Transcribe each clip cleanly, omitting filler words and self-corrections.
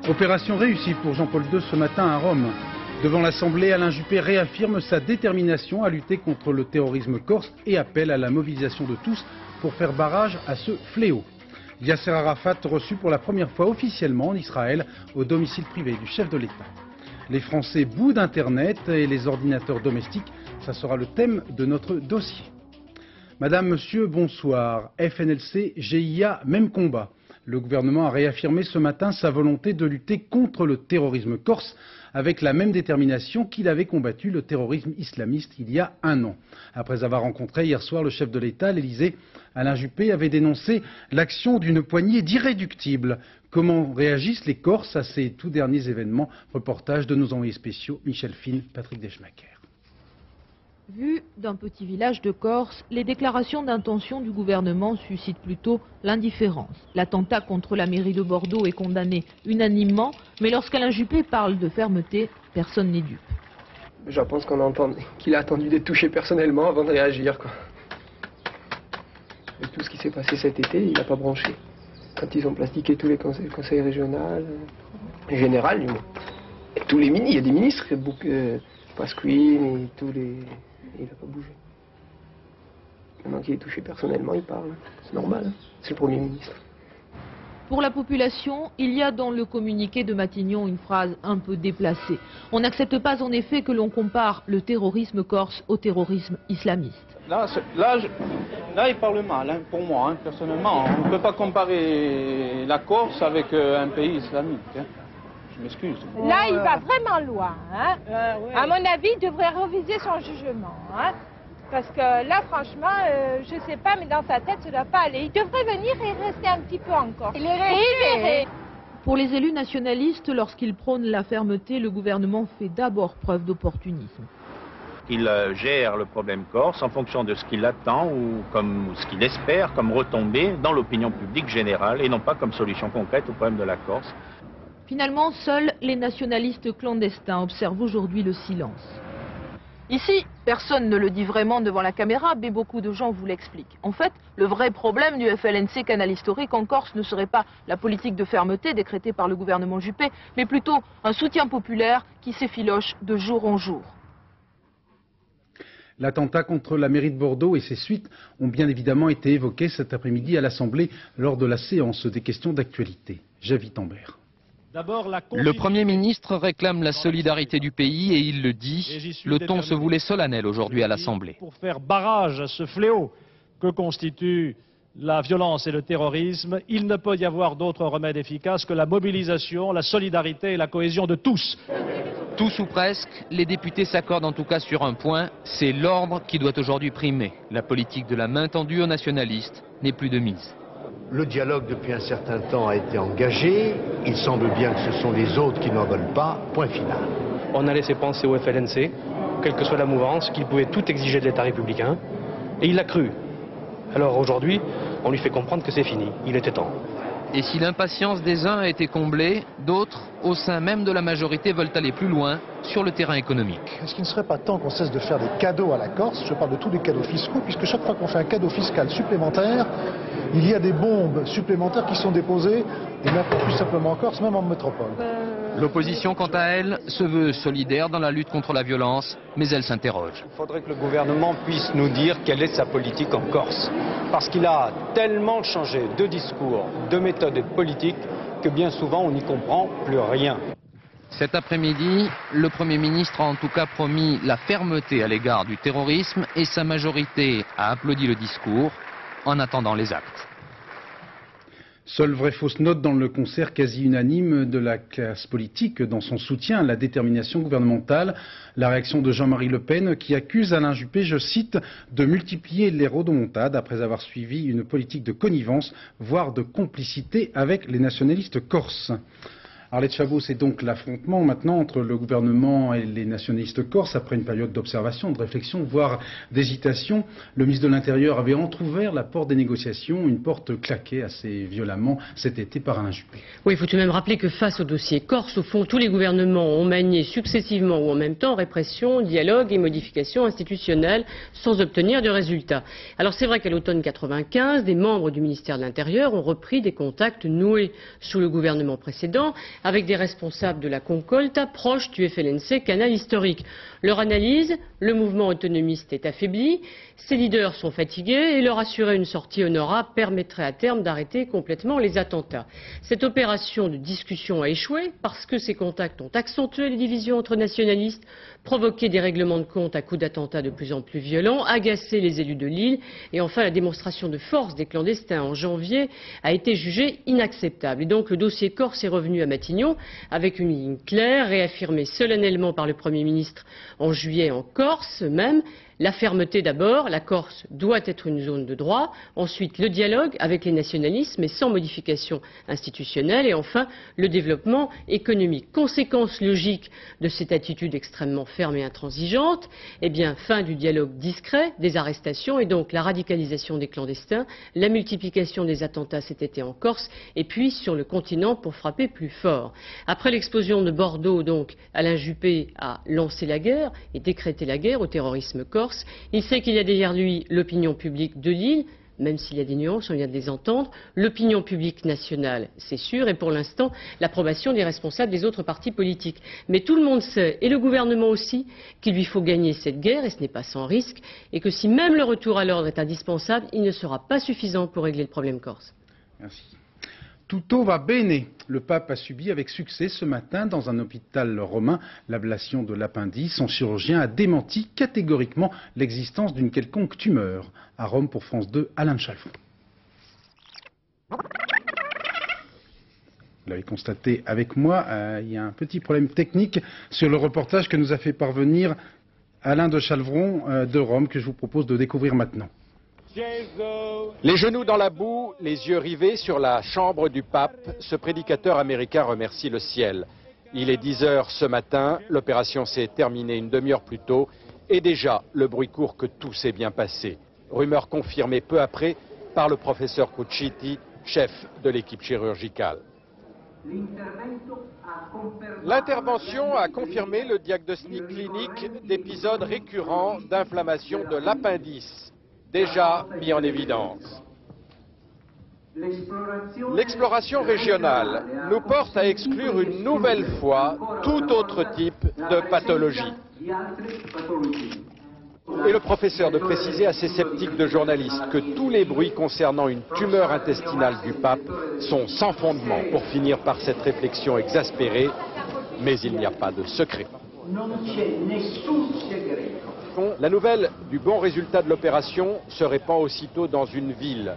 Opération réussie pour Jean-Paul II ce matin à Rome. Devant l'Assemblée, Alain Juppé réaffirme sa détermination à lutter contre le terrorisme corse et appelle à la mobilisation de tous pour faire barrage à ce fléau. Yasser Arafat reçu pour la première fois officiellement en Israël au domicile privé du chef de l'État. Les Français bouent d'Internet et les ordinateurs domestiques, ça sera le thème de notre dossier. Madame, Monsieur, bonsoir. FNLC, GIA, même combat. Le gouvernement a réaffirmé ce matin sa volonté de lutter contre le terrorisme corse avec la même détermination qu'il avait combattu le terrorisme islamiste il y a un an. Après avoir rencontré hier soir le chef de l'État à l'Élysée, Alain Juppé avait dénoncé l'action d'une poignée d'irréductibles. Comment réagissent les Corses à ces tout derniers événements? Reportage de nos envoyés spéciaux Michel Fine, Patrick Deschmaker. Vu d'un petit village de Corse, les déclarations d'intention du gouvernement suscitent plutôt l'indifférence. L'attentat contre la mairie de Bordeaux est condamné unanimement, mais lorsqu'Alain Juppé parle de fermeté, personne n'est dupe. Je pense qu'il a attendu d'être touché personnellement avant de réagir, quoi. Et tout ce qui s'est passé cet été, il n'a pas branché. Quand ils ont plastiqué tous les conseils régionaux, général, du moins. Et tous les ministres, il y a des ministres, Pasquini, et tous les... Il n'a pas bougé. Maintenant qu'il est touché personnellement, il parle. C'est normal, hein. C'est le Premier ministre. Pour la population, il y a dans le communiqué de Matignon une phrase un peu déplacée. On n'accepte pas en effet que l'on compare le terrorisme corse au terrorisme islamiste. Là, il parle mal, hein, pour moi, hein, personnellement. On ne peut pas comparer la Corse avec un pays islamique. Hein. Je m'excuse. Là, il va vraiment loin. Hein. Oui. À mon avis, il devrait réviser son jugement. Hein. Parce que là, franchement, je ne sais pas, mais dans sa tête, ça ne doit pas aller. Il devrait venir et rester un petit peu encore. Il est resté. Pour les élus nationalistes, lorsqu'ils prônent la fermeté, le gouvernement fait d'abord preuve d'opportunisme. Il gère le problème corse en fonction de ce qu'il attend ou ce qu'il espère comme retombée dans l'opinion publique générale et non pas comme solution concrète au problème de la Corse. Finalement, seuls les nationalistes clandestins observent aujourd'hui le silence. Ici, personne ne le dit vraiment devant la caméra, mais beaucoup de gens vous l'expliquent. En fait, le vrai problème du FLNC Canal Historique en Corse ne serait pas la politique de fermeté décrétée par le gouvernement Juppé, mais plutôt un soutien populaire qui s'effiloche de jour en jour. L'attentat contre la mairie de Bordeaux et ses suites ont bien évidemment été évoqués cet après-midi à l'Assemblée lors de la séance des questions d'actualité. Javi Tambert. Le Premier ministre réclame la solidarité du pays et il le dit. Le ton se voulait solennel aujourd'hui à l'Assemblée. Pour faire barrage à ce fléau que constituent la violence et le terrorisme, il ne peut y avoir d'autre remède efficace que la mobilisation, la solidarité et la cohésion de tous. Tous ou presque, les députés s'accordent en tout cas sur un point, c'est l'ordre qui doit aujourd'hui primer. La politique de la main tendue aux nationalistes n'est plus de mise. Le dialogue depuis un certain temps a été engagé, il semble bien que ce sont les autres qui n'en veulent pas, point final. On a laissé penser au FLNC, quelle que soit la mouvance, qu'il pouvait tout exiger de l'État républicain, et il l'a cru. Alors aujourd'hui, on lui fait comprendre que c'est fini, il était temps. Et si l'impatience des uns a été comblée, d'autres, au sein même de la majorité, veulent aller plus loin sur le terrain économique. Est-ce qu'il ne serait pas temps qu'on cesse de faire des cadeaux à la Corse? Je parle de tous les cadeaux fiscaux, puisque chaque fois qu'on fait un cadeau fiscal supplémentaire, il y a des bombes supplémentaires qui sont déposées, et même plus simplement en Corse, même en métropole. L'opposition, quant à elle, se veut solidaire dans la lutte contre la violence, mais elle s'interroge. Il faudrait que le gouvernement puisse nous dire quelle est sa politique en Corse. Parce qu'il a tellement changé de discours, de méthode et de politique que bien souvent on n'y comprend plus rien. Cet après-midi, le Premier ministre a en tout cas promis la fermeté à l'égard du terrorisme et sa majorité a applaudi le discours en attendant les actes. Seule vraie fausse note dans le concert quasi unanime de la classe politique dans son soutien à la détermination gouvernementale. La réaction de Jean-Marie Le Pen qui accuse Alain Juppé, je cite, de multiplier les rodomontades après avoir suivi une politique de connivence, voire de complicité avec les nationalistes corses. Arlette Chabot, c'est donc l'affrontement maintenant entre le gouvernement et les nationalistes corses après une période d'observation, de réflexion, voire d'hésitation. Le ministre de l'Intérieur avait entrouvert la porte des négociations, une porte claquée assez violemment cet été par Alain Juppé. Oui, il faut tout de même rappeler que face au dossier corse, au fond, tous les gouvernements ont manié successivement ou en même temps répression, dialogue et modification institutionnelle sans obtenir de résultat. Alors c'est vrai qu'à l'automne 95, des membres du ministère de l'Intérieur ont repris des contacts noués sous le gouvernement précédent avec des responsables de la Concolta, proches du FLNC, canal historique. Leur analyse, le mouvement autonomiste est affaibli, ses leaders sont fatigués et leur assurer une sortie honorable permettrait à terme d'arrêter complètement les attentats. Cette opération de discussion a échoué parce que ces contacts ont accentué les divisions entre nationalistes, provoqué des règlements de compte à coups d'attentats de plus en plus violents, agacé les élus de l'île et enfin la démonstration de force des clandestins en janvier a été jugée inacceptable. Et donc le dossier Corse est revenu à Matignon avec une ligne claire, réaffirmée solennellement par le Premier ministre en juillet en Corse même. La fermeté d'abord, la Corse doit être une zone de droit, ensuite le dialogue avec les nationalistes mais sans modification institutionnelle et enfin le développement économique. Conséquence logique de cette attitude extrêmement ferme et intransigeante, eh bien fin du dialogue discret, des arrestations et donc la radicalisation des clandestins, la multiplication des attentats cet été en Corse et puis sur le continent pour frapper plus fort. Après l'explosion de Bordeaux, donc, Alain Juppé a lancé la guerre et décrété la guerre au terrorisme corse. Il sait qu'il y a derrière lui l'opinion publique de l'île, même s'il y a des nuances, on vient de les entendre, l'opinion publique nationale, c'est sûr, et pour l'instant, l'approbation des responsables des autres partis politiques. Mais tout le monde sait, et le gouvernement aussi, qu'il lui faut gagner cette guerre, et ce n'est pas sans risque, et que si même le retour à l'ordre est indispensable, il ne sera pas suffisant pour régler le problème corse. Merci. Tutto va bene. Le pape a subi avec succès ce matin dans un hôpital romain l'ablation de l'appendice. Son chirurgien a démenti catégoriquement l'existence d'une quelconque tumeur. À Rome pour France 2, Alain de Chalfon. Vous l'avez constaté avec moi, il y a un petit problème technique sur le reportage que nous a fait parvenir Alain de Chalfon de Rome que je vous propose de découvrir maintenant. Les genoux dans la boue, les yeux rivés sur la chambre du pape, ce prédicateur américain remercie le ciel. Il est 10 h ce matin, l'opération s'est terminée une demi-heure plus tôt et déjà le bruit court que tout s'est bien passé. Rumeur confirmée peu après par le professeur Cuccitti, chef de l'équipe chirurgicale. L'intervention a confirmé le diagnostic clinique d'épisodes récurrents d'inflammation de l'appendice, déjà mis en évidence. L'exploration régionale nous porte à exclure une nouvelle fois tout autre type de pathologie. Et le professeur de préciser à ses sceptiques de journalistes que tous les bruits concernant une tumeur intestinale du pape sont sans fondement pour finir par cette réflexion exaspérée, mais il n'y a pas de secret. La nouvelle du bon résultat de l'opération se répand aussitôt dans une ville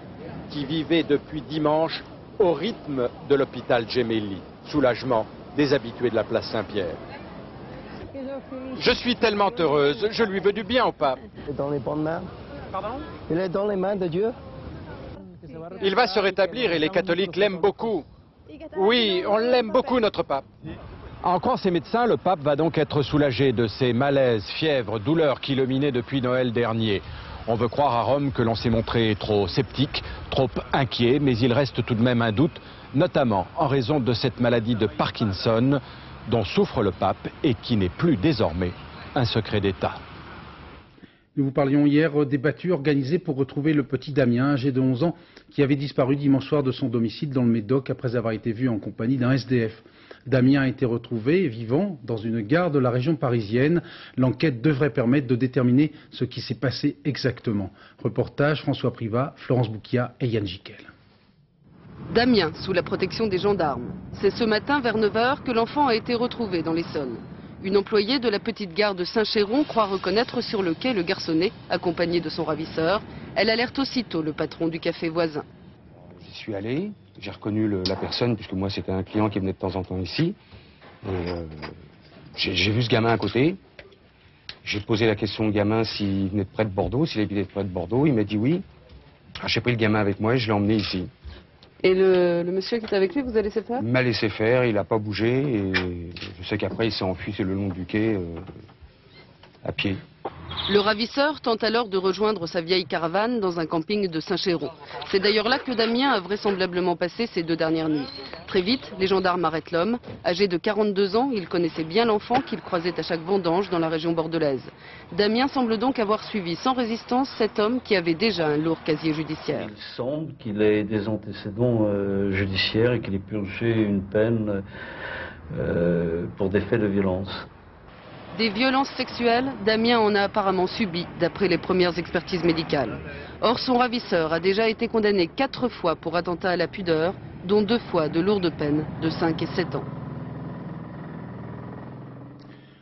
qui vivait depuis dimanche au rythme de l'hôpital Gemelli. Soulagement des habitués de la place Saint-Pierre. Je suis tellement heureuse, je lui veux du bien au pape. Il est dans les bonnes mains. Pardon ? Il est dans les mains de Dieu. Il va se rétablir et les catholiques l'aiment beaucoup. Oui, on l'aime beaucoup, notre pape. En croire ses médecins, le pape va donc être soulagé de ces malaises, fièvres, douleurs qui le minaient depuis Noël dernier. On veut croire à Rome que l'on s'est montré trop sceptique, trop inquiet, mais il reste tout de même un doute, notamment en raison de cette maladie de Parkinson dont souffre le pape et qui n'est plus désormais un secret d'État. Nous vous parlions hier des battues organisées pour retrouver le petit Damien, âgé de 11 ans, qui avait disparu dimanche soir de son domicile dans le Médoc après avoir été vu en compagnie d'un SDF. Damien a été retrouvé vivant dans une gare de la région parisienne. L'enquête devrait permettre de déterminer ce qui s'est passé exactement. Reportage François Privat, Florence Bouquia et Yann Jiquel. Damien, sous la protection des gendarmes. C'est ce matin vers 9 h que l'enfant a été retrouvé dans l'Essonne. Une employée de la petite gare de Saint-Chéron croit reconnaître sur le quai le garçonnet, accompagné de son ravisseur. Elle alerte aussitôt le patron du café voisin. J'y suis allé, j'ai reconnu la personne, puisque moi c'était un client qui venait de temps en temps ici. J'ai vu ce gamin à côté. J'ai posé la question au gamin s'il venait de près de Bordeaux, s'il habitait près de Bordeaux. Il m'a dit oui. J'ai pris le gamin avec moi et je l'ai emmené ici. Et le monsieur qui était avec lui, vous avez laissé faire? Il m'a laissé faire, il n'a pas bougé. Et je sais qu'après il s'est enfui, c'est le long du quai, à pied. Le ravisseur tente alors de rejoindre sa vieille caravane dans un camping de Saint-Chéron. C'est d'ailleurs là que Damien a vraisemblablement passé ses 2 dernières nuits. Très vite, les gendarmes arrêtent l'homme. Âgé de 42 ans, il connaissait bien l'enfant qu'il croisait à chaque vendange dans la région bordelaise. Damien semble donc avoir suivi sans résistance cet homme qui avait déjà un lourd casier judiciaire. Il semble qu'il ait des antécédents judiciaires et qu'il ait purgé une peine pour des faits de violence. Des violences sexuelles, Damien en a apparemment subi, d'après les premières expertises médicales. Or, son ravisseur a déjà été condamné 4 fois pour attentat à la pudeur, dont 2 fois de lourdes peines de 5 et 7 ans.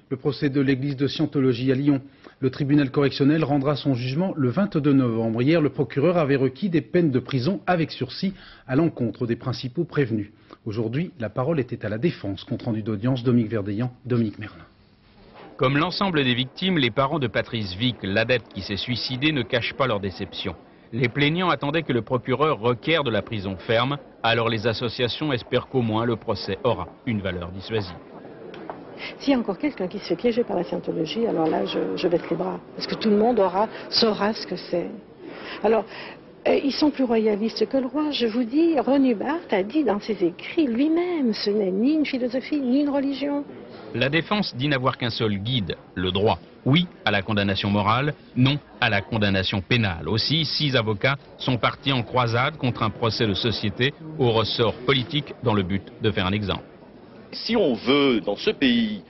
Le procès de l'église de Scientologie à Lyon. Le tribunal correctionnel rendra son jugement le 22 novembre. Hier, le procureur avait requis des peines de prison avec sursis à l'encontre des principaux prévenus. Aujourd'hui, la parole était à la défense. Compte rendu d'audience, Dominique Verdeillan, Dominique Merlin. Comme l'ensemble des victimes, les parents de Patrice Vic, l'adepte qui s'est suicidé, ne cachent pas leur déception. Les plaignants attendaient que le procureur requiert de la prison ferme, alors les associations espèrent qu'au moins le procès aura une valeur dissuasive. S'il y a encore quelqu'un qui se fait piéger par la Scientologie, alors là, je baisse les bras. Parce que tout le monde saura ce que c'est. Alors, ils sont plus royalistes que le roi. Je vous dis, René Barthes a dit dans ses écrits lui-même, ce n'est ni une philosophie, ni une religion. La défense dit n'avoir qu'un seul guide, le droit. Oui à la condamnation morale, non à la condamnation pénale. Aussi, 6 avocats sont partis en croisade contre un procès de société au ressort politique dans le but de faire un exemple. Si on veut, dans ce pays,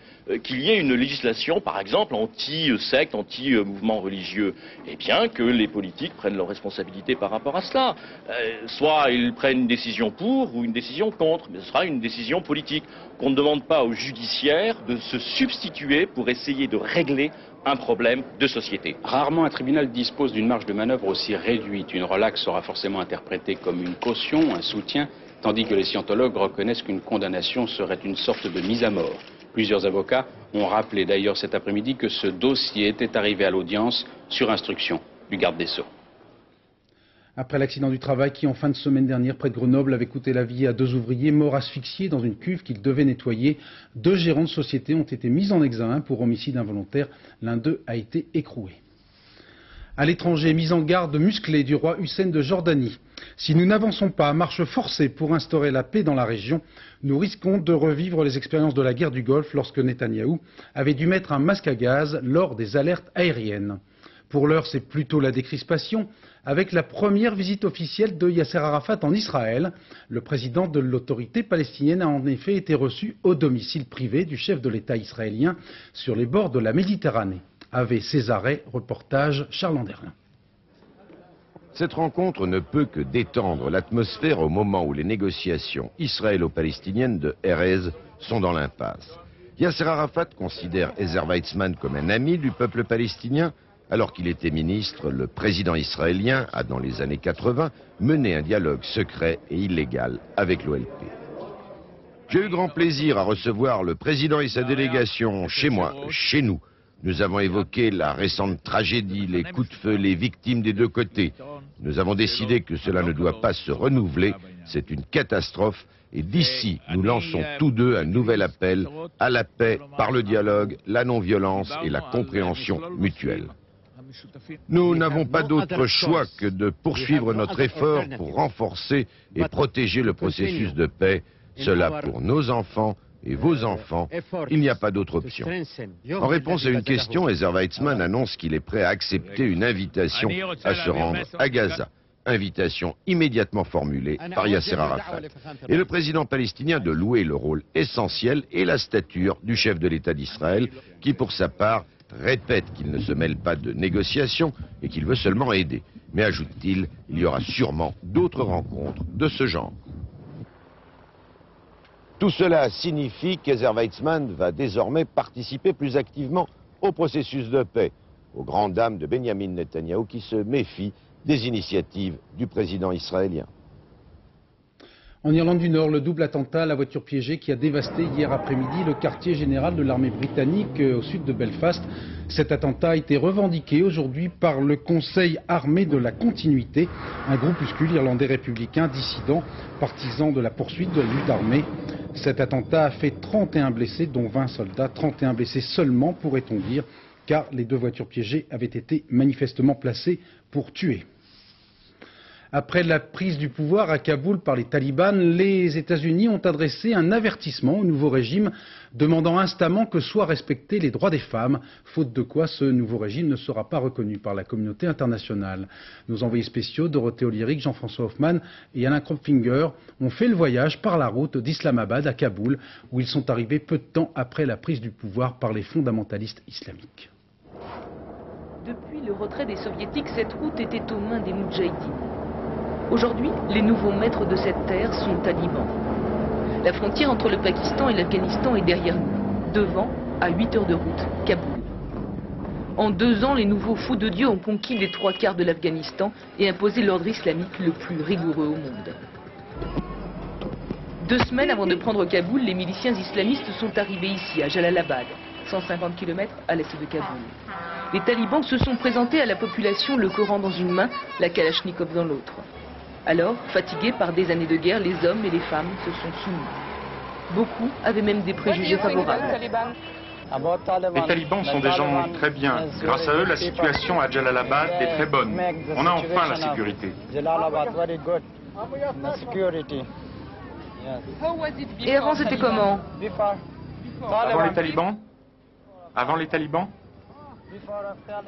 qu'il y ait une législation, par exemple, anti-secte, anti-mouvement religieux, eh bien que les politiques prennent leurs responsabilités par rapport à cela. Soit ils prennent une décision pour ou une décision contre, mais ce sera une décision politique. Qu'on ne demande pas aux judiciaires de se substituer pour essayer de régler un problème de société. Rarement un tribunal dispose d'une marge de manœuvre aussi réduite. Une relaxe sera forcément interprétée comme une caution, un soutien, tandis que les scientologues reconnaissent qu'une condamnation serait une sorte de mise à mort. Plusieurs avocats ont rappelé d'ailleurs cet après-midi que ce dossier était arrivé à l'audience sur instruction du garde des Sceaux. Après l'accident du travail qui, en fin de semaine dernière, près de Grenoble, avait coûté la vie à 2 ouvriers morts asphyxiés dans une cuve qu'ils devaient nettoyer, 2 gérants de société ont été mis en examen pour homicide involontaire. L'un d'eux a été écroué. À l'étranger, mise en garde musclée du roi Hussein de Jordanie. Si nous n'avançons pas à marche forcée pour instaurer la paix dans la région, nous risquons de revivre les expériences de la guerre du Golfe lorsque Netanyahou avait dû mettre un masque à gaz lors des alertes aériennes. Pour l'heure, c'est plutôt la décrispation, avec la première visite officielle de Yasser Arafat en Israël. Le président de l'autorité palestinienne a en effet été reçu au domicile privé du chef de l'État israélien sur les bords de la Méditerranée. Ave Césarée, reportage Charles Anderlin. Cette rencontre ne peut que détendre l'atmosphère au moment où les négociations israélo-palestiniennes de Erez sont dans l'impasse. Yasser Arafat considère Ezer Weizmann comme un ami du peuple palestinien. Alors qu'il était ministre, le président israélien a, dans les années 80, mené un dialogue secret et illégal avec l'OLP. J'ai eu grand plaisir à recevoir le président et sa délégation chez moi, chez nous. Nous avons évoqué la récente tragédie, les coups de feu, les victimes des 2 côtés. Nous avons décidé que cela ne doit pas se renouveler, c'est une catastrophe. Et d'ici, nous lançons tous 2 un nouvel appel à la paix par le dialogue, la non-violence et la compréhension mutuelle. Nous n'avons pas d'autre choix que de poursuivre notre effort pour renforcer et protéger le processus de paix, cela pour nos enfants et vos enfants. Il n'y a pas d'autre option. En réponse à une question, Ezer Weizmann annonce qu'il est prêt à accepter une invitation à se rendre à Gaza. Invitation immédiatement formulée par Yasser Arafat. Et le président palestinien de louer le rôle essentiel et la stature du chef de l'État d'Israël, qui pour sa part répète qu'il ne se mêle pas de négociations et qu'il veut seulement aider. Mais ajoute-t-il, il y aura sûrement d'autres rencontres de ce genre. Tout cela signifie qu'Ezer Weizmann va désormais participer plus activement au processus de paix, aux grandes dames de Benyamin Netanyahou qui se méfient des initiatives du président israélien. En Irlande du Nord, le double attentat à la voiture piégée qui a dévasté hier après-midi le quartier général de l'armée britannique au sud de Belfast. Cet attentat a été revendiqué aujourd'hui par le Conseil armé de la continuité, un groupuscule irlandais républicain dissident, partisan de la poursuite de la lutte armée. Cet attentat a fait 31 blessés, dont 20 soldats, 31 blessés seulement, pourrait-on dire. car les 2 voitures piégées avaient été manifestement placées pour tuer. Après la prise du pouvoir à Kaboul par les talibans, les États-Unis ont adressé un avertissement au nouveau régime, demandant instamment que soient respectés les droits des femmes, faute de quoi ce nouveau régime ne sera pas reconnu par la communauté internationale. Nos envoyés spéciaux, Dorothée Oliéric, Jean-François Hoffmann et Alain Kropfinger, ont fait le voyage par la route d'Islamabad à Kaboul, où ils sont arrivés peu de temps après la prise du pouvoir par les fondamentalistes islamiques. Depuis le retrait des soviétiques, cette route était aux mains des moudjahidines. Aujourd'hui, les nouveaux maîtres de cette terre sont talibans. La frontière entre le Pakistan et l'Afghanistan est derrière nous. Devant, à 8 heures de route, Kaboul. En 2 ans, les nouveaux fous de Dieu ont conquis les 3/4 de l'Afghanistan et imposé l'ordre islamique le plus rigoureux au monde. 2 semaines avant de prendre Kaboul, les miliciens islamistes sont arrivés ici, à Jalalabad, 150 km à l'est de Kaboul. Les talibans se sont présentés à la population, le Coran dans une main, la Kalachnikov dans l'autre. Alors, fatigués par des années de guerre, les hommes et les femmes se sont soumis. Beaucoup avaient même des préjugés favorables. Les talibans sont des gens très bien. Grâce à eux, la situation à Jalalabad est très bonne. On a enfin la sécurité. Et avant, c'était comment? Avant les talibans? Avant les talibans?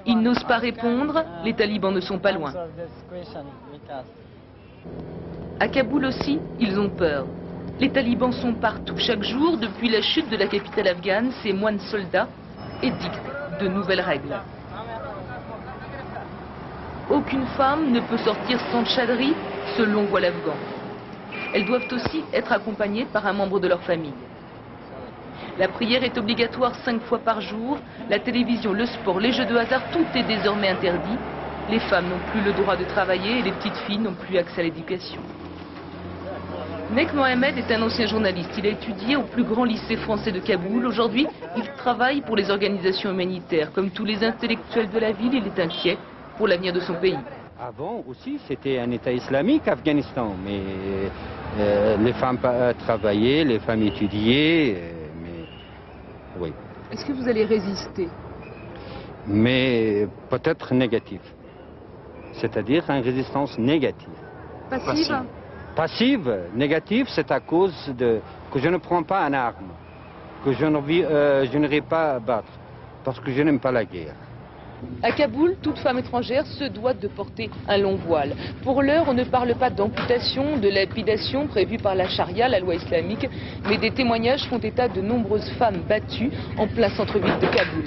Ils n'osent pas répondre, les talibans ne sont pas loin. À Kaboul aussi, ils ont peur. Les talibans sont partout. Chaque jour, depuis la chute de la capitale afghane, ces moines soldats édictent de nouvelles règles. Aucune femme ne peut sortir sans tchadri, selon voile afghan. Elles doivent aussi être accompagnées par un membre de leur famille. La prière est obligatoire 5 fois par jour. La télévision, le sport, les jeux de hasard, tout est désormais interdit. Les femmes n'ont plus le droit de travailler et les petites filles n'ont plus accès à l'éducation. Nek Mohamed est un ancien journaliste. Il a étudié au plus grand lycée français de Kaboul. Aujourd'hui, il travaille pour les organisations humanitaires. Comme tous les intellectuels de la ville, il est inquiet pour l'avenir de son pays. Avant aussi, c'était un État islamique, Afghanistan. Mais les femmes travaillaient, les femmes étudiaient. Mais oui. Est-ce que vous allez résister? Mais peut-être négatif. C'est-à-dire une résistance négative. Passive? Passive, négative, c'est à cause que je ne prends pas une arme, que je n'irai pas battre, parce que je n'aime pas la guerre. À Kaboul, toute femme étrangère se doit de porter un long voile. Pour l'heure, on ne parle pas d'amputation, de lapidation prévue par la charia, la loi islamique, mais des témoignages font état de nombreuses femmes battues en plein centre-ville de Kaboul.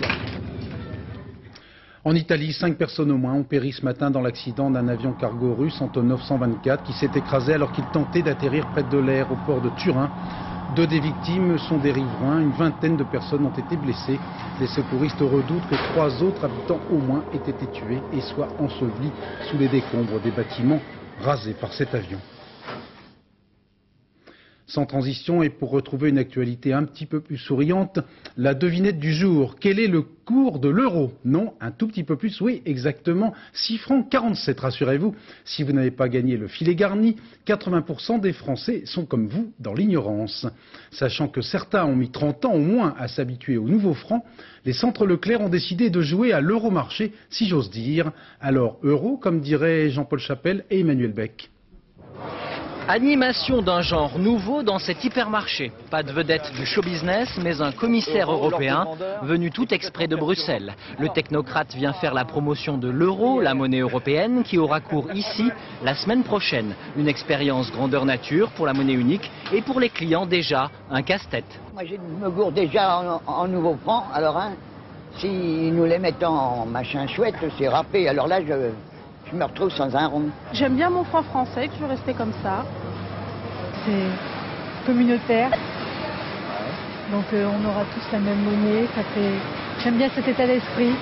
En Italie, 5 personnes au moins ont péri ce matin dans l'accident d'un avion cargo russe Antonov 124 qui s'est écrasé alors qu'il tentait d'atterrir près de l'aéroport de Turin. 2 des victimes sont des riverains, une vingtaine de personnes ont été blessées. Les secouristes redoutent que 3 autres habitants au moins aient été tués et soient ensevelis sous les décombres des bâtiments rasés par cet avion. Sans transition, et pour retrouver une actualité un petit peu plus souriante, la devinette du jour. Quel est le cours de l'euro? Non, un tout petit peu plus, oui, exactement, 6 francs 47, rassurez-vous. Si vous n'avez pas gagné le filet garni, 80% des Français sont comme vous dans l'ignorance. Sachant que certains ont mis 30 ans au moins à s'habituer au nouveau franc, les centres Leclerc ont décidé de jouer à l'euro-marché, si j'ose dire. Alors, euro, comme dirait Jean-Paul Chapelle et Emmanuel Beck. Animation d'un genre nouveau dans cet hypermarché. Pas de vedette du show business, mais un commissaire européen venu tout exprès de Bruxelles. Le technocrate vient faire la promotion de l'euro, la monnaie européenne, qui aura cours ici la semaine prochaine. Une expérience grandeur nature pour la monnaie unique et pour les clients déjà un casse-tête. Moi je me gourde déjà en nouveau franc, alors si nous les mettons en machin chouette, c'est râpé, alors là je me retrouve sans un rond. J'aime bien mon franc français, que je veux rester comme ça. C'est communautaire. Donc on aura tous la même monnaie. J'aime bien cet état d'esprit.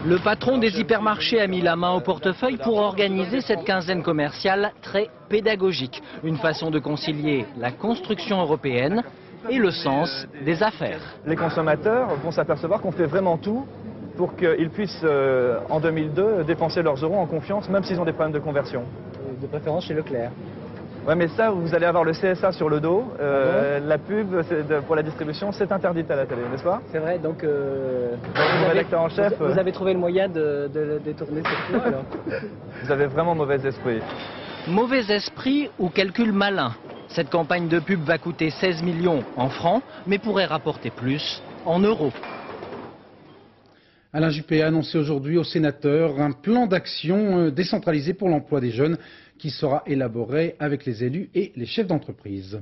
Le patron des hypermarchés a mis la main au portefeuille pour organiser cette quinzaine commerciale très pédagogique. Une façon de concilier la construction européenne et le sens des affaires. Les consommateurs vont s'apercevoir qu'on fait vraiment tout pour qu'ils puissent, en 2002, dépenser leurs euros en confiance, même s'ils ont des problèmes de conversion. De préférence chez Leclerc. Ouais, mais ça, vous allez avoir le CSA sur le dos. La pub pour la distribution, c'est interdite à la télé, n'est-ce pas? C'est vrai, donc rédacteur en chef, vous avez trouvé le moyen de détourner cette loi, alors. Vous avez vraiment mauvais esprit. Mauvais esprit ou calcul malin. Cette campagne de pub va coûter 16 millions en francs, mais pourrait rapporter plus en euros. Alain Juppé a annoncé aujourd'hui aux sénateurs un plan d'action décentralisé pour l'emploi des jeunes qui sera élaboré avec les élus et les chefs d'entreprise.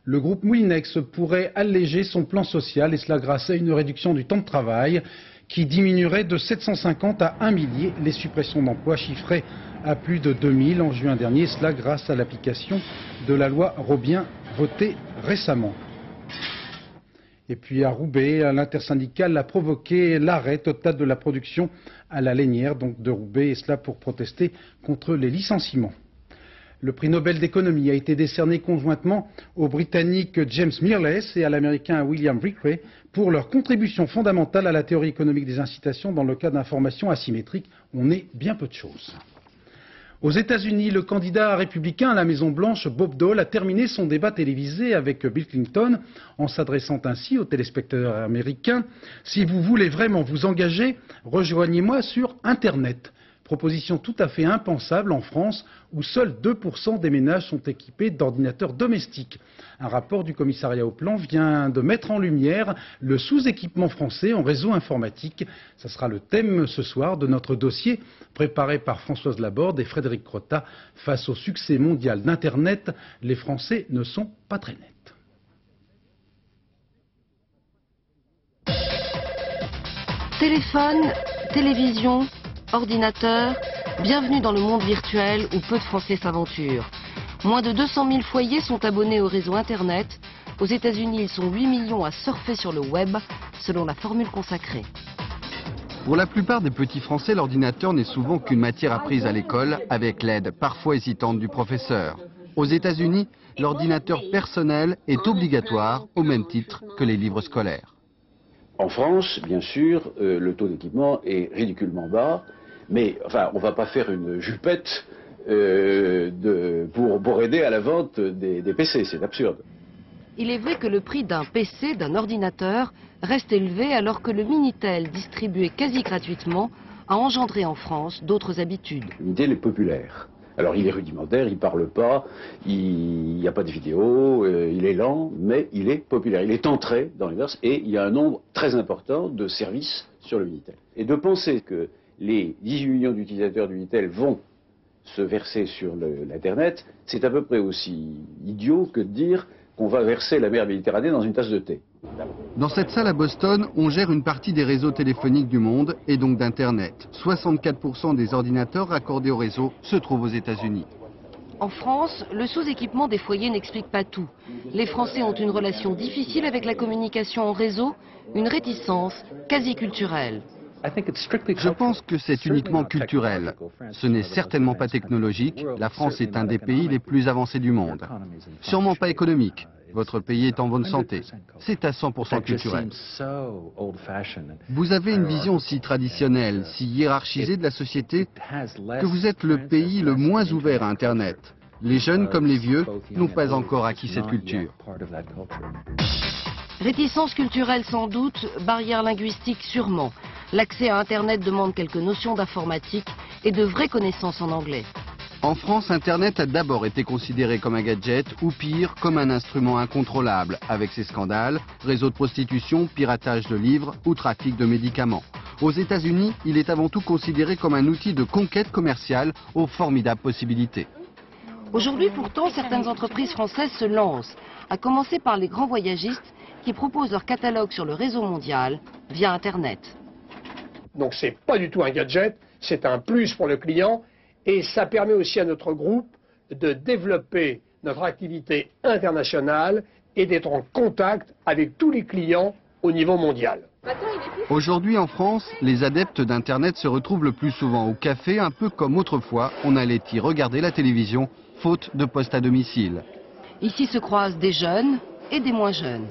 Le groupe Moulinex pourrait alléger son plan social et cela grâce à une réduction du temps de travail qui diminuerait de 750 à 1 millier les suppressions d'emplois chiffrées à plus de 2000 en juin dernier, cela grâce à l'application de la loi Robien votée récemment. Et puis à Roubaix, l'intersyndicale a provoqué l'arrêt total de la production à la lainière donc de Roubaix, et cela pour protester contre les licenciements. Le prix Nobel d'économie a été décerné conjointement au Britannique James Mirrlees et à l'Américain William Vickrey pour leur contribution fondamentale à la théorie économique des incitations dans le cas d'informations asymétriques. On est bien peu de choses. Aux États-Unis, le candidat républicain à la Maison-Blanche, Bob Dole, a terminé son débat télévisé avec Bill Clinton en s'adressant ainsi aux téléspectateurs américains. Si vous voulez vraiment vous engager, rejoignez-moi sur Internet. Proposition tout à fait impensable en France où seuls 2% des ménages sont équipés d'ordinateurs domestiques. Un rapport du commissariat au plan vient de mettre en lumière le sous-équipement français en réseau informatique. Ce sera le thème ce soir de notre dossier préparé par Françoise Laborde et Frédéric Crotta. Face au succès mondial d'Internet, les Français ne sont pas très nets. Téléphone, télévision, ordinateur, bienvenue dans le monde virtuel où peu de Français s'aventurent. Moins de 200 000 foyers sont abonnés au réseau Internet. Aux États-Unis, ils sont 8 millions à surfer sur le web, selon la formule consacrée. Pour la plupart des petits Français, l'ordinateur n'est souvent qu'une matière apprise à l'école, avec l'aide parfois hésitante du professeur. Aux États-Unis, l'ordinateur personnel est obligatoire au même titre que les livres scolaires. En France, bien sûr, le taux d'équipement est ridiculement bas, mais enfin, on ne va pas faire une jupette pour aider à la vente des PC, c'est absurde. Il est vrai que le prix d'un PC, d'un ordinateur, reste élevé alors que le Minitel, distribué quasi gratuitement, a engendré en France d'autres habitudes. Le Minitel est populaire. Alors il est rudimentaire, il ne parle pas, il n'y a pas de vidéo, il est lent, mais il est populaire. Il est entré dans les mœurs et il y a un nombre très important de services sur le Minitel. Et de penser que les 18 millions d'utilisateurs du Minitel vont se verser sur l'Internet, c'est à peu près aussi idiot que de dire qu'on va verser la mer Méditerranée dans une tasse de thé. Dans cette salle à Boston, on gère une partie des réseaux téléphoniques du monde et donc d'Internet. 64% des ordinateurs raccordés au réseau se trouvent aux États-Unis. En France, le sous-équipement des foyers n'explique pas tout. Les Français ont une relation difficile avec la communication en réseau, une réticence quasi culturelle. Je pense que c'est uniquement culturel. Ce n'est certainement pas technologique. La France est un des pays les plus avancés du monde. Sûrement pas économique. Votre pays est en bonne santé. C'est à 100% culturel. Vous avez une vision si traditionnelle, si hiérarchisée de la société, que vous êtes le pays le moins ouvert à Internet. Les jeunes comme les vieux n'ont pas encore acquis cette culture. Réticence culturelle sans doute, barrière linguistique sûrement. L'accès à Internet demande quelques notions d'informatique et de vraies connaissances en anglais. En France, Internet a d'abord été considéré comme un gadget, ou pire, comme un instrument incontrôlable, avec ses scandales, réseaux de prostitution, piratage de livres ou trafic de médicaments. Aux États-Unis, il est avant tout considéré comme un outil de conquête commerciale aux formidables possibilités. Aujourd'hui, pourtant, certaines entreprises françaises se lancent, à commencer par les grands voyagistes qui proposent leur catalogue sur le réseau mondial via Internet. Donc c'est pas du tout un gadget, c'est un plus pour le client et ça permet aussi à notre groupe de développer notre activité internationale et d'être en contact avec tous les clients au niveau mondial. Aujourd'hui en France, les adeptes d'Internet se retrouvent le plus souvent au café, un peu comme autrefois on allait y regarder la télévision, faute de poste à domicile. Ici se croisent des jeunes et des moins jeunes.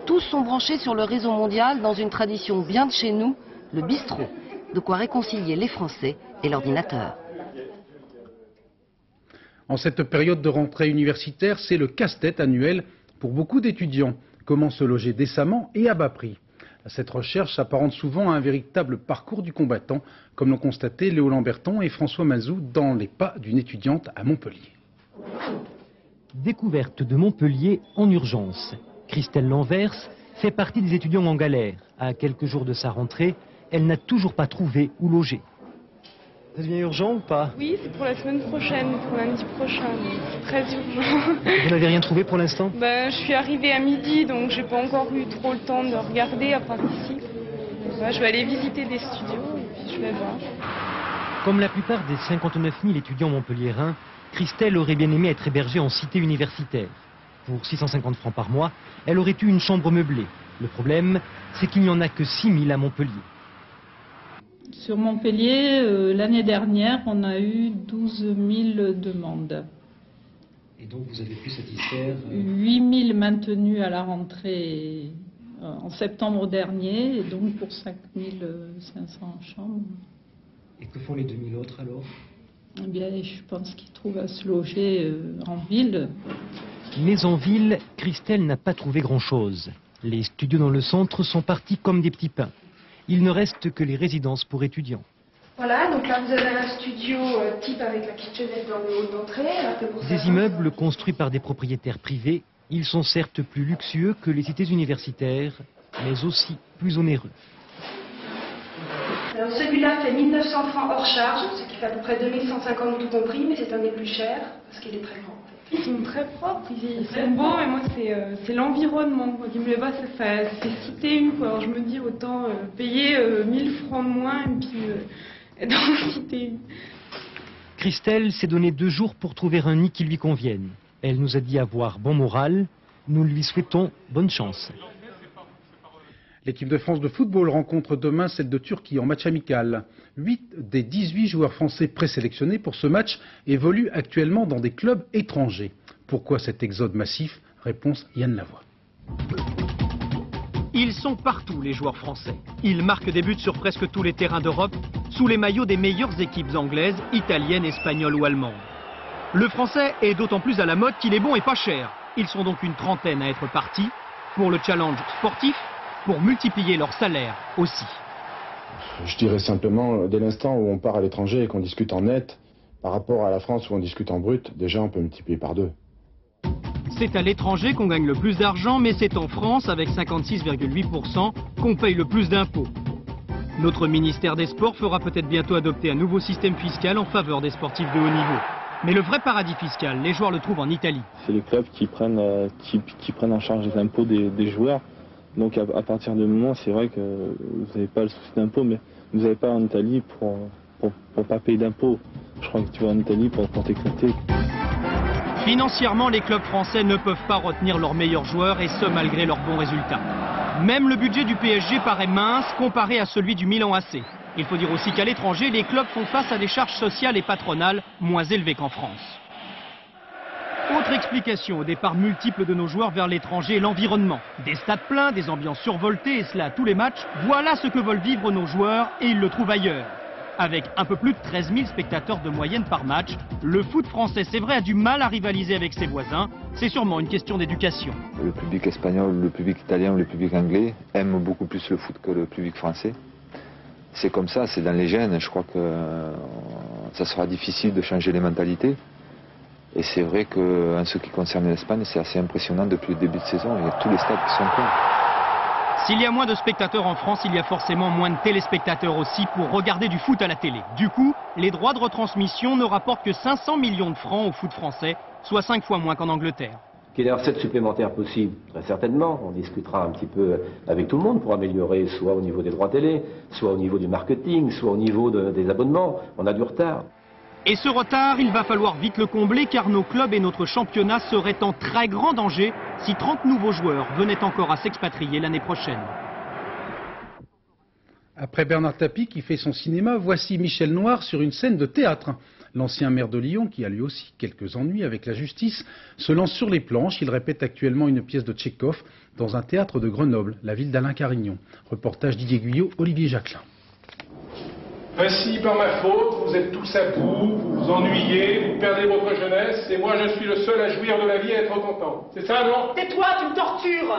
Tous sont branchés sur le réseau mondial dans une tradition bien de chez nous, le bistrot. De quoi réconcilier les Français et l'ordinateur. En cette période de rentrée universitaire, c'est le casse-tête annuel pour beaucoup d'étudiants. Comment se loger décemment et à bas prix? Cette recherche s'apparente souvent à un véritable parcours du combattant, comme l'ont constaté Léo Lamberton et François Mazou dans les pas d'une étudiante à Montpellier. Découverte de Montpellier en urgence. Christelle Lanvers fait partie des étudiants en galère. À quelques jours de sa rentrée, elle n'a toujours pas trouvé où loger. Ça devient urgent ou pas? Oui, c'est pour la semaine prochaine, pour lundi prochain, c'est très urgent. Vous n'avez rien trouvé pour l'instant? Je suis arrivée à midi, donc j'ai pas encore eu trop le temps de regarder à part ici. Je vais aller visiter des studios et puis je vais voir. Comme la plupart des 59 000 étudiants montpelliérains, Christelle aurait bien aimé être hébergée en cité universitaire. Pour 650 francs par mois, elle aurait eu une chambre meublée. Le problème, c'est qu'il n'y en a que 6 000 à Montpellier. Sur Montpellier, l'année dernière, on a eu 12 000 demandes. Et donc vous avez pu satisfaire 8 000 maintenus à la rentrée en septembre dernier, et donc pour 5 500 chambres. Et que font les 2000 autres alors? Eh bien, je pense qu'ils trouvent à se loger en ville. Mais en ville, Christelle n'a pas trouvé grand-chose. Les studios dans le centre sont partis comme des petits pains. Il ne reste que les résidences pour étudiants. Voilà, donc là vous avez un studio type avec la kitchenette dans le hall d'entrée. Des immeubles construits par des propriétaires privés, ils sont certes plus luxueux que les cités universitaires, mais aussi plus onéreux. Celui-là fait 1 900 francs hors charge, ce qui fait à peu près 2 150 tout compris, mais c'est un des plus chers parce qu'il est très grand. Ils sont très propres, ils sont beaux, mais moi c'est l'environnement qui me les va, ça fait cité une fois. Alors je me dis autant payer 1000 francs de moins et puis être dans cité une. Christelle s'est donné 2 jours pour trouver un nid qui lui convienne. Elle nous a dit avoir bon moral. Nous lui souhaitons bonne chance. L'équipe de France de football rencontre demain celle de Turquie en match amical. 8 des 18 joueurs français présélectionnés pour ce match évoluent actuellement dans des clubs étrangers. Pourquoi cet exode massif? Réponse Yann Lavoie. Ils sont partout, les joueurs français. Ils marquent des buts sur presque tous les terrains d'Europe, sous les maillots des meilleures équipes anglaises, italiennes, espagnoles ou allemandes. Le français est d'autant plus à la mode qu'il est bon et pas cher. Ils sont donc une trentaine à être partis pour le challenge sportif, pour multiplier leur salaire aussi. Je dirais simplement, dès l'instant où on part à l'étranger et qu'on discute en net, par rapport à la France où on discute en brut, déjà on peut multiplier par 2. C'est à l'étranger qu'on gagne le plus d'argent, mais c'est en France, avec 56,8%, qu'on paye le plus d'impôts. Notre ministère des Sports fera peut-être bientôt adopter un nouveau système fiscal en faveur des sportifs de haut niveau. Mais le vrai paradis fiscal, les joueurs le trouvent en Italie. C'est les clubs qui prennent en charge les impôts des joueurs. Donc à partir de moment, c'est vrai que vous n'avez pas le souci d'impôt, mais vous n'avez pas en Italie pour pas payer d'impôts. Je crois que tu vas en Italie pour t'éclater. Financièrement, les clubs français ne peuvent pas retenir leurs meilleurs joueurs, et ce malgré leurs bons résultats. Même le budget du PSG paraît mince comparé à celui du Milan AC. Il faut dire aussi qu'à l'étranger, les clubs font face à des charges sociales et patronales moins élevées qu'en France. Autre explication au départ multiple de nos joueurs vers l'étranger, l'environnement. Des stades pleins, des ambiances survoltées, et cela à tous les matchs. Voilà ce que veulent vivre nos joueurs, et ils le trouvent ailleurs. Avec un peu plus de 13 000 spectateurs de moyenne par match, le foot français, c'est vrai, a du mal à rivaliser avec ses voisins. C'est sûrement une question d'éducation. Le public espagnol, le public italien ou le public anglais aime beaucoup plus le foot que le public français. C'est comme ça, c'est dans les gènes. Je crois que ça sera difficile de changer les mentalités. Et c'est vrai qu'en ce qui concerne l'Espagne, c'est assez impressionnant depuis le début de saison. Il y a tous les stades qui sont pleins. S'il y a moins de spectateurs en France, il y a forcément moins de téléspectateurs aussi pour regarder du foot à la télé. Du coup, les droits de retransmission ne rapportent que 500 millions de francs au foot français, soit 5 fois moins qu'en Angleterre. Qu'il y ait des recettes supplémentaires possibles, très certainement. On discutera un petit peu avec tout le monde pour améliorer, soit au niveau des droits télé, soit au niveau du marketing, soit au niveau des abonnements. On a du retard. Et ce retard, il va falloir vite le combler, car nos clubs et notre championnat seraient en très grand danger si 30 nouveaux joueurs venaient encore à s'expatrier l'année prochaine. Après Bernard Tapie qui fait son cinéma, voici Michel Noir sur une scène de théâtre. L'ancien maire de Lyon, qui a lui aussi quelques ennuis avec la justice, se lance sur les planches. Il répète actuellement une pièce de Tchekhov dans un théâtre de Grenoble, la ville d'Alain Carignon. Reportage Didier Guyot, Olivier Jacquelin. Ainsi, par ma faute, vous êtes tous à bout, vous vous ennuyez, vous perdez votre jeunesse, et moi je suis le seul à jouir de la vie et à être content. C'est ça, non? Tais-toi, tu me tortures!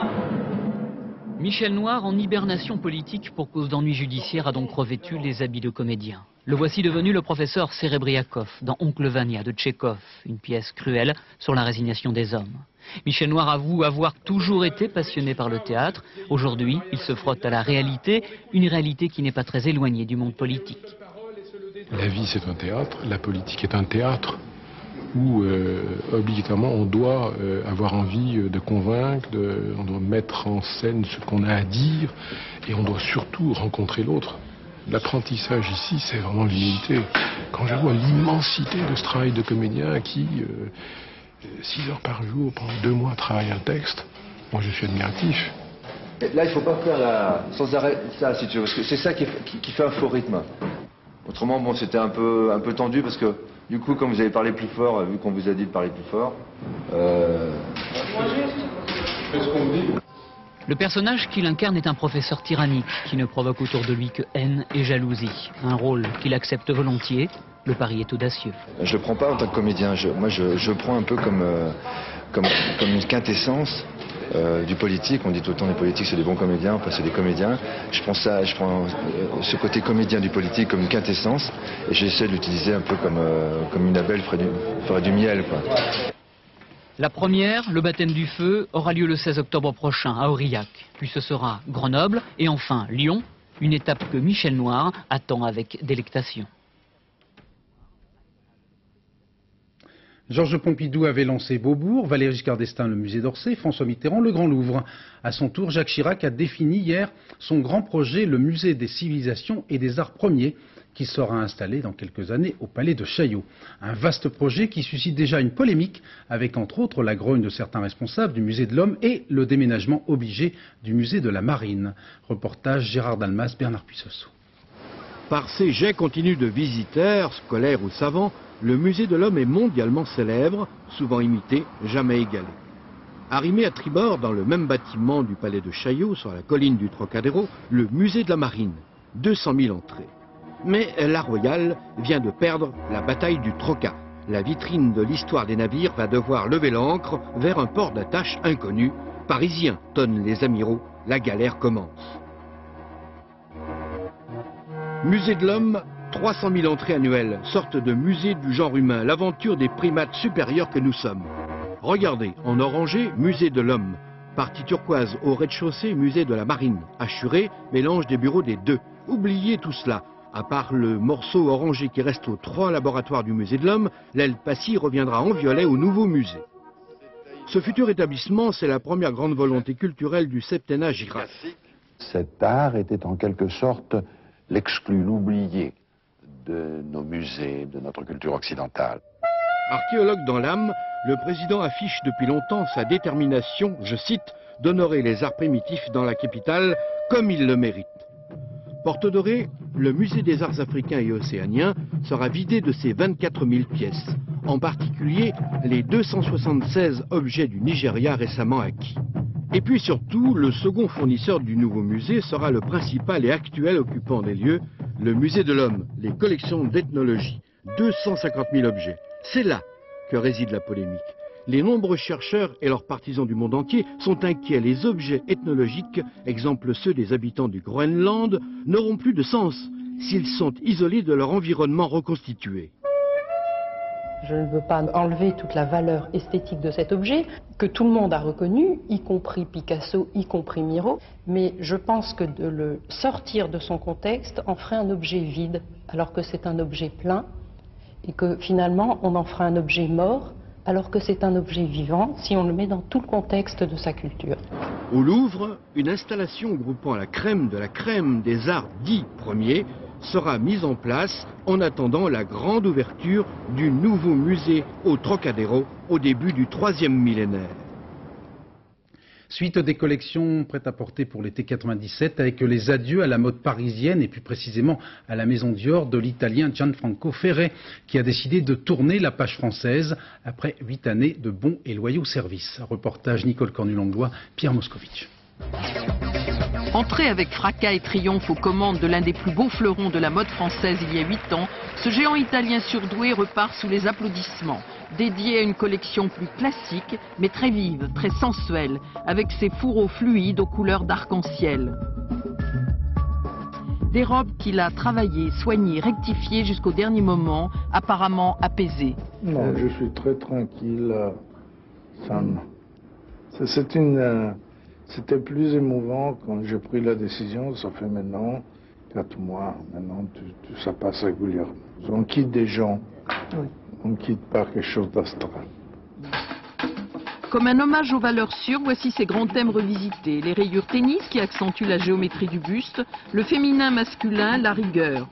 Michel Noir, en hibernation politique pour cause d'ennuis judiciaires, a donc revêtu les habits de comédien. Le voici devenu le professeur Serebriakov dans Oncle Vania de Tchekhov, une pièce cruelle sur la résignation des hommes. Michel Noir avoue avoir toujours été passionné par le théâtre. Aujourd'hui, il se frotte à la réalité, une réalité qui n'est pas très éloignée du monde politique. La vie, c'est un théâtre, la politique est un théâtre où obligatoirement on doit avoir envie de convaincre, on doit mettre en scène ce qu'on a à dire et on doit surtout rencontrer l'autre. L'apprentissage ici, c'est vraiment l'humilité. Quand je vois l'immensité de ce travail de comédien qui, 6 heures par jour, pendant 2 mois, travaille un texte, moi je suis admiratif. Là, il ne faut pas faire sans arrêt ça, si tu veux, parce que c'est ça qui fait un faux rythme. Autrement, bon, c'était un peu tendu, parce que, du coup, comme vous avez parlé plus fort, vu qu'on vous a dit de parler plus fort... Qu'est-ce qu'on dit ? Le personnage qu'il incarne est un professeur tyrannique qui ne provoque autour de lui que haine et jalousie. Un rôle qu'il accepte volontiers. Le pari est audacieux. Je ne le prends pas en tant que comédien. Moi, je prends un peu comme une quintessence du politique. On dit tout le temps les politiques c'est des bons comédiens, enfin c'est des comédiens. Je prends ce côté comédien du politique comme une quintessence et j'essaie de l'utiliser un peu comme une abeille ferait du miel, quoi. La première, le baptême du feu, aura lieu le 16 octobre prochain à Aurillac. Puis ce sera Grenoble et enfin Lyon, une étape que Michel Noir attend avec délectation. Georges Pompidou avait lancé Beaubourg, Valéry Giscard d'Estaing le musée d'Orsay, François Mitterrand le Grand Louvre. À son tour, Jacques Chirac a défini hier son grand projet, le musée des civilisations et des arts premiers, qui sera installé dans quelques années au palais de Chaillot. Un vaste projet qui suscite déjà une polémique avec entre autres la grogne de certains responsables du musée de l'Homme et le déménagement obligé du musée de la Marine. Reportage Gérard Dalmas, Bernard Puissosso. Par ses jets continus de visiteurs, scolaires ou savants, le musée de l'Homme est mondialement célèbre, souvent imité, jamais égalé. Arrimé à tribord dans le même bâtiment du palais de Chaillot, sur la colline du Trocadéro, le musée de la Marine, 200 000 entrées. Mais la Royale vient de perdre la bataille du Troca. La vitrine de l'histoire des navires va devoir lever l'ancre vers un port d'attache inconnu. Parisiens, tonnent les amiraux, la galère commence. Musée de l'Homme, 300 000 entrées annuelles, sorte de musée du genre humain, l'aventure des primates supérieurs que nous sommes. Regardez, en orangé, musée de l'Homme. Partie turquoise au rez-de-chaussée, musée de la Marine. Assuré, mélange des bureaux des deux. Oubliez tout cela. À part le morceau orangé qui reste aux 3 laboratoires du musée de l'Homme, l'aile Passy reviendra en violet au nouveau musée. Ce futur établissement, c'est la première grande volonté culturelle du septennat Chirac. Cet art était en quelque sorte l'exclu, l'oublié de nos musées, de notre culture occidentale. Archéologue dans l'âme, le président affiche depuis longtemps sa détermination, je cite, d'honorer les arts primitifs dans la capitale comme il le mérite. Porte Dorée, le musée des arts africains et océaniens sera vidé de ses 24 000 pièces, en particulier les 276 objets du Nigeria récemment acquis. Et puis surtout, le second fournisseur du nouveau musée sera le principal et actuel occupant des lieux, le musée de l'Homme, les collections d'ethnologie, 250 000 objets. C'est là que réside la polémique. Les nombreux chercheurs et leurs partisans du monde entier sont inquiets. Les objets ethnologiques, exemple ceux des habitants du Groenland, n'auront plus de sens s'ils sont isolés de leur environnement reconstitué. Je ne veux pas enlever toute la valeur esthétique de cet objet, que tout le monde a reconnu, y compris Picasso, y compris Miro, mais je pense que de le sortir de son contexte en ferait un objet vide, alors que c'est un objet plein, et que finalement on en fera un objet mort, alors que c'est un objet vivant si on le met dans tout le contexte de sa culture. Au Louvre, une installation groupant la crème de la crème des arts dits premiers sera mise en place en attendant la grande ouverture du nouveau musée au Trocadéro au début du 3e millénaire. Suite des collections prêt-à-porter pour l'été 97 avec les adieux à la mode parisienne et plus précisément à la maison Dior de l'italien Gianfranco Ferré qui a décidé de tourner la page française après 8 années de bons et loyaux services. Reportage Nicole Cornu-Langlois, Pierre Moscovici. Entré avec fracas et triomphe aux commandes de l'un des plus beaux fleurons de la mode française il y a 8 ans, ce géant italien surdoué repart sous les applaudissements, dédié à une collection plus classique, mais très vive, très sensuelle, avec ses fourreaux fluides aux couleurs d'arc-en-ciel. Des robes qu'il a travaillées, soignées, rectifiées jusqu'au dernier moment, apparemment apaisées. Non, je suis très tranquille, Sam. C'était plus émouvant quand j'ai pris la décision, ça fait maintenant 4 mois, maintenant ça passe régulièrement. On quitte des gens, on ne quitte pas quelque chose d'astral. Comme un hommage aux valeurs sûres, voici ces grands thèmes revisités. Les rayures tennis qui accentuent la géométrie du buste, le féminin masculin, la rigueur.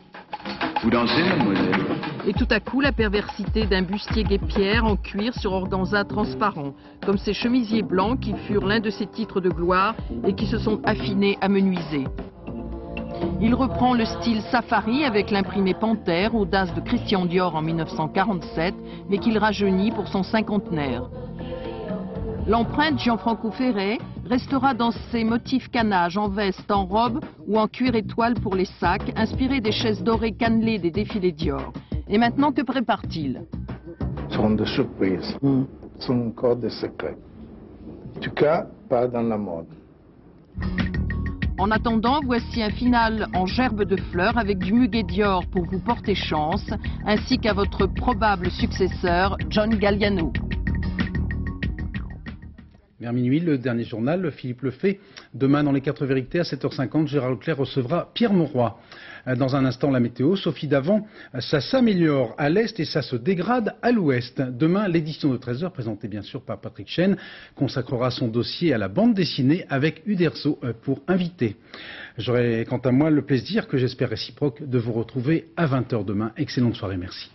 Vous dansez, mademoiselle? Et tout à coup, la perversité d'un bustier guêpière en cuir sur organza transparent, comme ces chemisiers blancs qui furent l'un de ses titres de gloire et qui se sont affinés à menuiser. Il reprend le style safari avec l'imprimé Panthère, audace de Christian Dior en 1947, mais qu'il rajeunit pour son cinquantenaire. L'empreinte Gianfranco Ferré restera dans ses motifs canages en veste, en robe ou en cuir étoile pour les sacs, inspirés des chaises dorées cannelées des défilés Dior. Et maintenant, que prépare-t-il? Ce sont des surprises, ce sont encore des secrets. En tout cas, pas dans la mode. En attendant, voici un final en gerbe de fleurs avec du muguet Dior pour vous porter chance, ainsi qu'à votre probable successeur, John Galliano. Vers minuit, le dernier journal, Philippe Lefebvre. Demain, dans les 4 vérités, à 7h50, Gérard Leclerc recevra Pierre Mauroy. Dans un instant, la météo. Sophie Davant, ça s'améliore à l'est et ça se dégrade à l'ouest. Demain, l'édition de 13h, présentée bien sûr par Patrick Chen, consacrera son dossier à la bande dessinée avec Uderzo pour invité. J'aurai quant à moi le plaisir, que j'espère réciproque, de vous retrouver à 20h demain. Excellente soirée, merci.